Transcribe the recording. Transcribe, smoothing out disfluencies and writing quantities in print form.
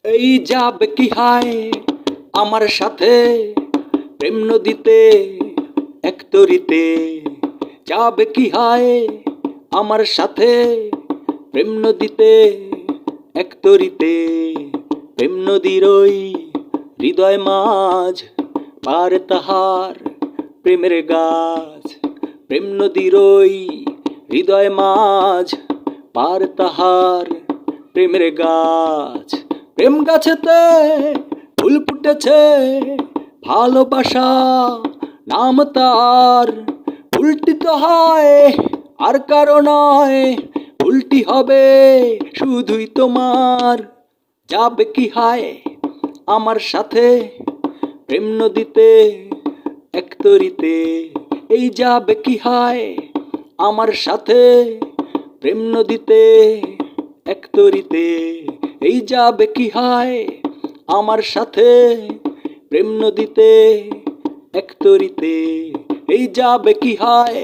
এই যাবে কি হায় আমার সাথে প্রেম নদীতে এক তরিতে। যাবে কি হায় আমার সাথে প্রেম নদীতে এক তরিতে। প্রেম নদীর ওই হৃদয় মাঝ পার তাহার প্রেমের গাছ। প্রেম নদীর ওই হৃদয় মাঝ পার তাহার প্রেমের গাছ। প্রেম গাছেতে ফুল ফুটেছে ভালোবাসা নাম তার। উল্টি তো হয় আর কারো নয়, উল্টি হবে শুধুই তোমার। যাবে কি হায় আমার সাথে প্রেম নদীতে এক তরিতে। এই যাবে কি হায় আমার সাথে প্রেম নদীতে এক তরিতে। এই যাবে কি হায় আমার সাথে প্রেম নদীতে এক তরিতে। এই যাবে কি হায়।